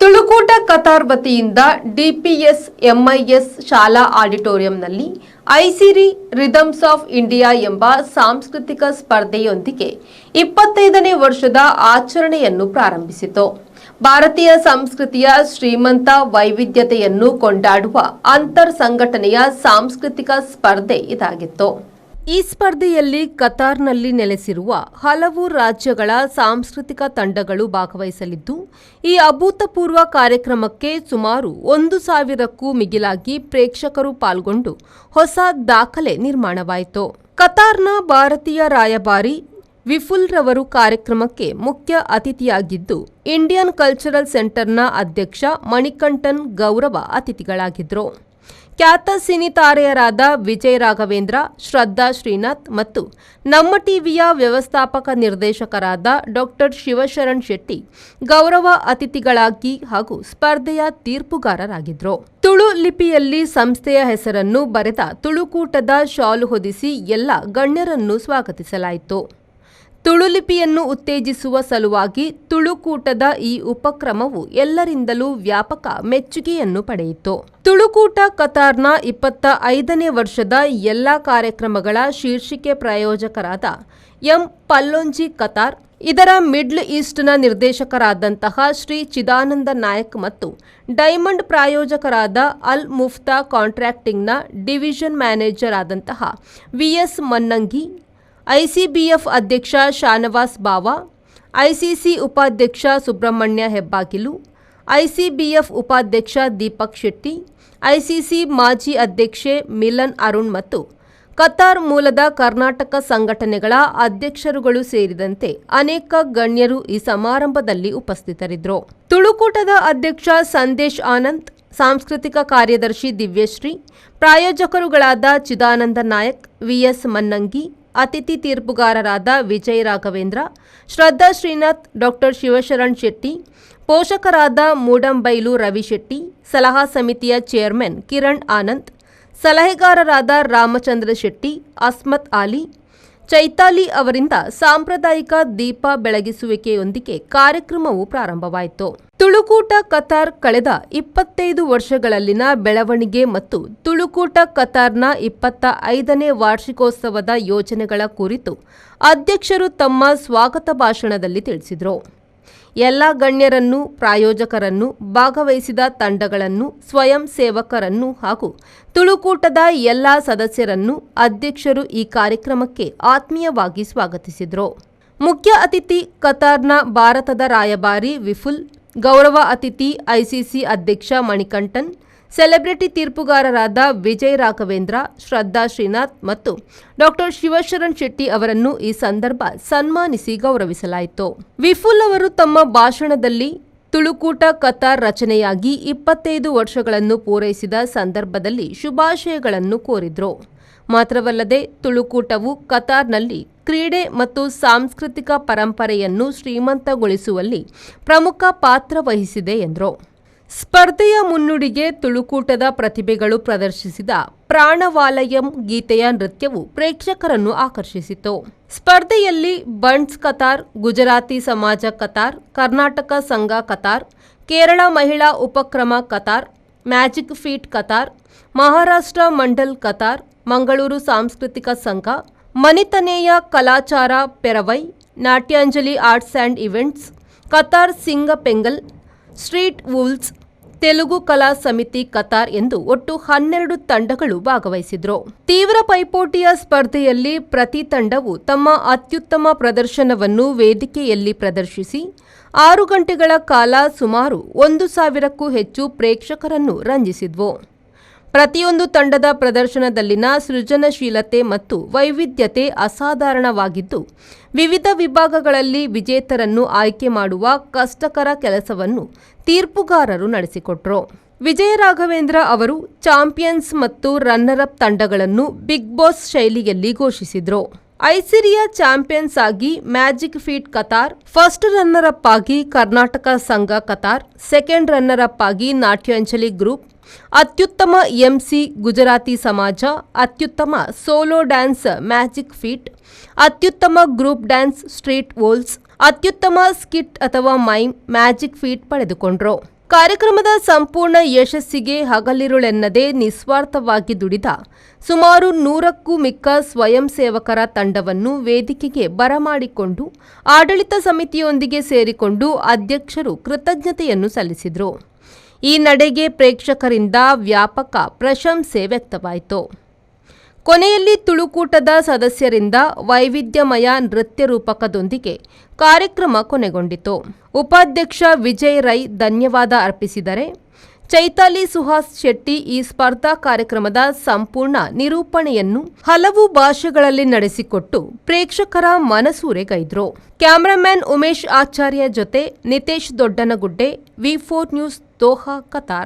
Tulu Koota Qatar ವತಿಯಿಂದ DPS MIS ಶಾಲಾ ಆಡಿಟೋರಿಯಂನಲ್ಲಿ ಐಸಿರಿ rhythms of India ಎಂಬ ಸಾಂಸ್ಕೃತಿಕ ಸ್ಪರ್ಧೆಯೊಂದಿಗೆ 25ನೇ ವರ್ಷದ ಆಚರಣೆಯನ್ನು ಪ್ರಾರಂಭಿಸಿತು. ಭಾರತೀಯ ಸಂಸ್ಕೃತಿಯ ಶ್ರೀಮಂತ ವೈವಿಧ್ಯತೆಯನ್ನು ಕೊಂಡಾಡುವ ಅಂತರ್ ಸಂಘಟನೆಯ ಸಾಂಸ್ಕೃತಿಕ ಸ್ಪರ್ಧೆ ಇದಾಗಿತ್ತು. ಈ ಸ್ಪರ್ಧೆಯಲ್ಲಿ ಕತಾರ್ನಲ್ಲಿ ನೆಲೆಸಿರುವ ಹಲವು ರಾಜ್ಯಗಳ ಸಾಂಸ್ಕೃತಿಕ ತಂಡಗಳು ಭಾಗವಹಿಸಲಿದ್ದು, ಈ ಅಭೂತಪೂರ್ವ ಕಾರ್ಯಕ್ರಮಕ್ಕೆ ಸುಮಾರು 1,000ಕ್ಕೂ ಮಿಗಿಲಾಗಿ ಪ್ರೇಕ್ಷಕರು ಪಾಲ್ಗೊಂಡು ಹೊಸ ದಾಖಲೆ ನಿರ್ಮಾಣವಾಯಿತು. ಕತಾರ್ನ ಭಾರತೀಯ ರಾಯಭಾರಿ ವಿಫುಲ್ ರವರು ಕಾರ್ಯಕ್ರಮಕ್ಕೆ ಮುಖ್ಯ ಅತಿಥಿಯಾಗಿದ್ದು, ಇಂಡಿಯನ್ ಕಲ್ಚರಲ್ ಸೆಂಟರ್ನ ಅಧ್ಯಕ್ಷ ಮಣಿಕಂಠನ್ ಗೌರವ ಅತಿಥಿಗಳಾಗಿದ್ದರು. ಖ್ಯಾತ ಸಿನಿ ತಾರೆಯರಾದ ವಿಜಯ್ ರಾಘವೇಂದ್ರ, ಶ್ರದ್ಧಾ ಶ್ರೀನಾಥ್ ಮತ್ತು ನಮ್ಮ ಟಿವಿಯ ವ್ಯವಸ್ಥಾಪಕ ನಿರ್ದೇಶಕರಾದ ಡಾಕ್ಟರ್ ಶಿವಶರಣ್ ಶೆಟ್ಟಿ ಗೌರವ ಅತಿಥಿಗಳಾಗಿ ಹಾಗೂ ಸ್ಪರ್ಧೆಯ ತೀರ್ಪುಗಾರರಾಗಿದ್ದರು. ತುಳು ಲಿಪಿಯಲ್ಲಿ ಸಂಸ್ಥೆಯ ಹೆಸರನ್ನು ಬರೆದ ತುಳುಕೂಟದ ಶಾಲು ಹೊದಿಸಿ ಎಲ್ಲ ಗಣ್ಯರನ್ನು ಸ್ವಾಗತಿಸಲಾಯಿತು. ತುಳುಲಿಪಿಯನ್ನು ಉತ್ತೇಜಿಸುವ ಸಲುವಾಗಿ ತುಳುಕೂಟದ ಈ ಉಪಕ್ರಮವು ಎಲ್ಲರಿಂದಲೂ ವ್ಯಾಪಕ ಮೆಚ್ಚುಗೆಯನ್ನು ಪಡೆಯಿತು. ತುಳುಕೂಟ ಕತಾರ್ನ 25ನೇ ವರ್ಷದ ಎಲ್ಲ ಕಾರ್ಯಕ್ರಮಗಳ ಶೀರ್ಷಿಕೆ ಪ್ರಾಯೋಜಕರಾದ ಎಂ ಪಲ್ಲೊಂಜಿ ಕತಾರ್, ಇದರ ಮಿಡ್ಲ್ ಈಸ್ಟ್ನ ನಿರ್ದೇಶಕರಾದಂತಹ ಶ್ರೀ ಚಿದಾನಂದ ನಾಯಕ್ ಮತ್ತು ಡೈಮಂಡ್ ಪ್ರಾಯೋಜಕರಾದ ಅಲ್ ಮುಫ್ತಾ ಕಾಂಟ್ರಾಕ್ಟಿಂಗ್ನ ಡಿವಿಷನ್ ಮ್ಯಾನೇಜರ್ ಆದಂತಹ ವಿಎಸ್ ಮನ್ನಂಗಿ, ಐಸಿಬಿಎಫ್ ಅಧ್ಯಕ್ಷ ಶಾನವಾಸ್ ಬಾವಾ, ಐಸಿಸಿ ಉಪಾಧ್ಯಕ್ಷ ಸುಬ್ರಹ್ಮಣ್ಯ ಹೆಬ್ಬಾಗಿಲು, ಐಸಿಬಿಎಫ್ ಉಪಾಧ್ಯಕ್ಷ ದೀಪಕ್ ಶೆಟ್ಟಿ, ಐಸಿಸಿ ಮಾಜಿ ಅಧ್ಯಕ್ಷೆ ಮಿಲನ್ ಅರುಣ್ ಮತ್ತು ಕತಾರ್ ಮೂಲದ ಕರ್ನಾಟಕ ಸಂಘಟನೆಗಳ ಅಧ್ಯಕ್ಷರುಗಳು ಸೇರಿದಂತೆ ಅನೇಕ ಗಣ್ಯರು ಈ ಸಮಾರಂಭದಲ್ಲಿ ಉಪಸ್ಥಿತರಿದ್ದರು. ತುಳುಕೂಟದ ಅಧ್ಯಕ್ಷ ಸಂದೇಶ್ ಆನಂದ್, ಸಾಂಸ್ಕೃತಿಕ ಕಾರ್ಯದರ್ಶಿ ದಿವ್ಯಶ್ರೀ, ಪ್ರಾಯೋಜಕರುಗಳಾದ ಚಿದಾನಂದ ನಾಯಕ್, ವಿಎಸ್ ಮನ್ನಂಗಿ, ಅತಿಥಿ ತೀರ್ಪುಗಾರರಾದ ವಿಜಯ್ ರಾಘವೇಂದ್ರ, ಶ್ರದ್ಧಾ ಶ್ರೀನಾಥ್, ಡಾಕ್ಟರ್ ಶಿವಶರಣ್ ಶೆಟ್ಟಿ, ಪೋಷಕರಾದ ಮೂಡಂಬೈಲು ರವಿ ಶೆಟ್ಟಿ, ಸಲಹಾ ಸಮಿತಿಯ ಚೇರ್ಮನ್ ಕಿರಣ್ ಆನಂದ್, ಸಲಹೆಗಾರರಾದ ರಾಮಚಂದ್ರ ಶೆಟ್ಟಿ, ಅಸ್ಮತ್ ಆಲಿ, ಚೈತಾಲಿ ಅವರಿಂದ ಸಾಂಪ್ರದಾಯಿಕ ದೀಪ ಬೆಳಗಿಸುವಿಕೆಯೊಂದಿಗೆ ಕಾರ್ಯಕ್ರಮವು ಪ್ರಾರಂಭವಾಯಿತು. ತುಳುಕೂಟ ಕತಾರ್ ಕಳೆದ 25 ವರ್ಷಗಳಲ್ಲಿನ ಬೆಳವಣಿಗೆ ಮತ್ತು ತುಳುಕೂಟ ಕತಾರ್ನ 25ನೇ ವಾರ್ಷಿಕೋತ್ಸವದ ಯೋಜನೆಗಳ ಕುರಿತು ಅಧ್ಯಕ್ಷರು ತಮ್ಮ ಸ್ವಾಗತ ಭಾಷಣದಲ್ಲಿ ತಿಳಿಸಿದರು. ಎಲ್ಲ ಗಣ್ಯರನ್ನು, ಪ್ರಾಯೋಜಕರನ್ನು, ಭಾಗವಹಿಸಿದ ತಂಡಗಳನ್ನು, ಸ್ವಯಂ ಸೇವಕರನ್ನು ಹಾಗೂ ತುಳುಕೂಟದ ಎಲ್ಲ ಸದಸ್ಯರನ್ನು ಅಧ್ಯಕ್ಷರು ಈ ಕಾರ್ಯಕ್ರಮಕ್ಕೆ ಆತ್ಮೀಯವಾಗಿ ಸ್ವಾಗತಿಸಿದರು. ಮುಖ್ಯ ಅತಿಥಿ ಕತಾರ್ನ ಭಾರತದ ರಾಯಭಾರಿ ವಿಫುಲ್, ಗೌರವ ಅತಿಥಿ ಐಸಿಸಿ ಅಧ್ಯಕ್ಷ ಮಣಿಕಂಠನ್, ಸೆಲೆಬ್ರಿಟಿ ತೀರ್ಪುಗಾರರಾದ ವಿಜಯ್ ರಾಘವೇಂದ್ರ, ಶ್ರದ್ಧಾ ಶ್ರೀನಾಥ್ ಮತ್ತು ಡಾಕ್ಟರ್ ಶಿವಶರಣ್ ಶೆಟ್ಟಿ ಅವರನ್ನು ಈ ಸಂದರ್ಭ ಸನ್ಮಾನಿಸಿ ಗೌರವಿಸಲಾಯಿತು. ವಿಫುಲ್ ಅವರು ತಮ್ಮ ಭಾಷಣದಲ್ಲಿ ತುಳುಕೂಟ ಕತಾರ್ ರಚನೆಯಾಗಿ 25 ವರ್ಷಗಳನ್ನು ಪೂರೈಸಿದ ಸಂದರ್ಭದಲ್ಲಿ ಶುಭಾಶಯಗಳನ್ನು ಕೋರಿದರು. ಮಾತ್ರವಲ್ಲದೆ ತುಳುಕೂಟವು ಕತಾರ್ನಲ್ಲಿ ಕ್ರೀಡೆ ಮತ್ತು ಸಾಂಸ್ಕೃತಿಕ ಪರಂಪರೆಯನ್ನು ಶ್ರೀಮಂತಗೊಳಿಸುವಲ್ಲಿ ಪ್ರಮುಖ ಪಾತ್ರ ವಹಿಸಿದೆ ಎಂದರು. ಸ್ಪರ್ಧೆಯ ಮುನ್ನುಡಿಗೆ ತುಳುಕೂಟದ ಪ್ರತಿಭೆಗಳು ಪ್ರದರ್ಶಿಸಿದ ಪ್ರಾಣವಾಲಯಂ ಗೀತೆಯ ನೃತ್ಯವು ಪ್ರೇಕ್ಷಕರನ್ನು ಆಕರ್ಷಿಸಿತು. ಸ್ಪರ್ಧೆಯಲ್ಲಿ ಬಂಟ್ಸ್ ಕತಾರ್, ಗುಜರಾತಿ ಸಮಾಜ ಕತಾರ್, ಕರ್ನಾಟಕ ಸಂಘ ಕತಾರ್, ಕೇರಳ ಮಹಿಳಾ ಉಪಕ್ರಮ Qatar, magic feet Qatar, Maharashtra Mandal Qatar, Mangaluru ಸಾಂಸ್ಕೃತಿಕ ಸಂಘ, ಮನಿತನೇಯ ಕಲಾಚಾರ ಪೆರವೈ, Natyanjali arts and events, Qatar Singappengal, street wolves, Telugu ಕಲಾ ಸಮಿತಿ ಕತಾರ್ ಎಂದು ಒಟ್ಟು 12 ತಂಡಗಳು ಭಾಗವಹಿಸಿದ್ರು. ತೀವ್ರ ಪೈಪೋಟಿಯ ಸ್ಪರ್ಧೆಯಲ್ಲಿ ಪ್ರತಿ ತಂಡವು ತಮ್ಮ ಅತ್ಯುತ್ತಮ ಪ್ರದರ್ಶನವನ್ನು ವೇದಿಕೆಯಲ್ಲಿ ಪ್ರದರ್ಶಿಸಿ 6 ಗಂಟೆಗಳ ಕಾಲ ಸುಮಾರು 1,000ಕ್ಕೂ ಹೆಚ್ಚು ಪ್ರೇಕ್ಷಕರನ್ನು ರಂಜಿಸಿದ್ವು. ಪ್ರತಿಯೊಂದು ತಂಡದ ಪ್ರದರ್ಶನದಲ್ಲಿನ ಸೃಜನಶೀಲತೆ ಮತ್ತು ವೈವಿಧ್ಯತೆ ಅಸಾಧಾರಣವಾಗಿದ್ದು, ವಿವಿಧ ವಿಭಾಗಗಳಲ್ಲಿ ವಿಜೇತರನ್ನು ಆಯ್ಕೆ ಮಾಡುವ ಕಷ್ಟಕರ ಕೆಲಸವನ್ನು ತೀರ್ಪುಗಾರರು ನಡೆಸಿಕೊಟ್ರು. ವಿಜಯ ರಾಘವೇಂದ್ರ ಅವರು ಚಾಂಪಿಯನ್ಸ್ ಮತ್ತು ರನ್ನರ್ ಅಪ್ ತಂಡಗಳನ್ನು ಬಿಗ್ ಬಾಸ್ ಶೈಲಿಯಲ್ಲಿ ಘೋಷಿಸಿದರು. ಐಸಿರಿಯ ಚಾಂಪಿಯನ್ಸ್ ಆಗಿ magic feet Qatar, first runner up ಆಗಿ ಕರ್ನಾಟಕ ಸಂಘ ಕತಾರ್, ಸೆಕೆಂಡ್ ರನ್ನರ್ ಅಪ್ ಆಗಿ ನಾಟ್ಯಾಂಜಲಿ ಗ್ರೂಪ್, ಅತ್ಯುತ್ತಮ ಎಂಸಿ ಗುಜರಾತಿ ಸಮಾಜ, ಅತ್ಯುತ್ತಮ ಸೋಲೋ ಡ್ಯಾನ್ಸ್ ಮ್ಯಾಜಿಕ್ ಫೀಟ್, ಅತ್ಯುತ್ತಮ ಗ್ರೂಪ್ ಡ್ಯಾನ್ಸ್ ಸ್ಟ್ರೀಟ್ ವೋಲ್ಸ್, ಅತ್ಯುತ್ತಮ ಸ್ಕಿಟ್ ಅಥವಾ ಮೈಮ್, ಮ್ಯಾಜಿಕ್ ಫೀಟ್ ಪಡೆದುಕೊಂಡರು. ಕಾರ್ಯಕ್ರಮದ ಸಂಪೂರ್ಣ ಯಶಸ್ಸಿಗೆ ಹಗಲಿರುಳೆನ್ನದೆ ನಿಸ್ವಾರ್ಥವಾಗಿ ದುಡಿದ ಸುಮಾರು 100ಕ್ಕೂ ಮಿಕ್ಕ ಸ್ವಯಂ ಸೇವಕರ ತಂಡವನ್ನು ವೇದಿಕೆಗೆ ಬರಮಾಡಿಕೊಂಡು ಆಡಳಿತ ಸಮಿತಿಯೊಂದಿಗೆ ಸೇರಿಕೊಂಡು ಅಧ್ಯಕ್ಷರು ಕೃತಜ್ಞತೆಯನ್ನು ಸಲ್ಲಿಸಿದರು. ಈ ನಡೆಗೆ ಪ್ರೇಕ್ಷಕರಿಂದ ವ್ಯಾಪಕ ಪ್ರಶಂಸೆ ವ್ಯಕ್ತವಾಯಿತು. ಕೊನೆಯಲ್ಲಿ ತುಳುಕೂಟದ ಸದಸ್ಯರಿಂದ ವೈವಿಧ್ಯಮಯ ನೃತ್ಯ ರೂಪಕದೊಂದಿಗೆ ಕಾರ್ಯಕ್ರಮ ಕೊನೆಗೊಂಡಿತು. ಉಪಾಧ್ಯಕ್ಷ ವಿಜಯ್ ರೈ ಧನ್ಯವಾದ ಅರ್ಪಿಸಿದರೆ, ಚೈತಾಲಿ ಸುಹಾಸ್ ಶೆಟ್ಟಿ ಈ ಸ್ಪರ್ಧಾ ಕಾರ್ಯಕ್ರಮದ ಸಂಪೂರ್ಣ ನಿರೂಪಣೆಯನ್ನು ಹಲವು ಭಾಷೆಗಳಲ್ಲಿ ನಡೆಸಿಕೊಟ್ಟು ಪ್ರೇಕ್ಷಕರ ಮನಸೂರೆಗೈದ್ರು. ಕ್ಯಾಮರಾಮನ್ ಉಮೇಶ್ ಆಚಾರ್ಯ ಜೊತೆ ನಿತೇಶ್ ದೊಡ್ಡನಗುಡ್ಡೆ, ವಿ4 ನ್ಯೂಸ್, ದೋಹಾ, ಕತಾರ್.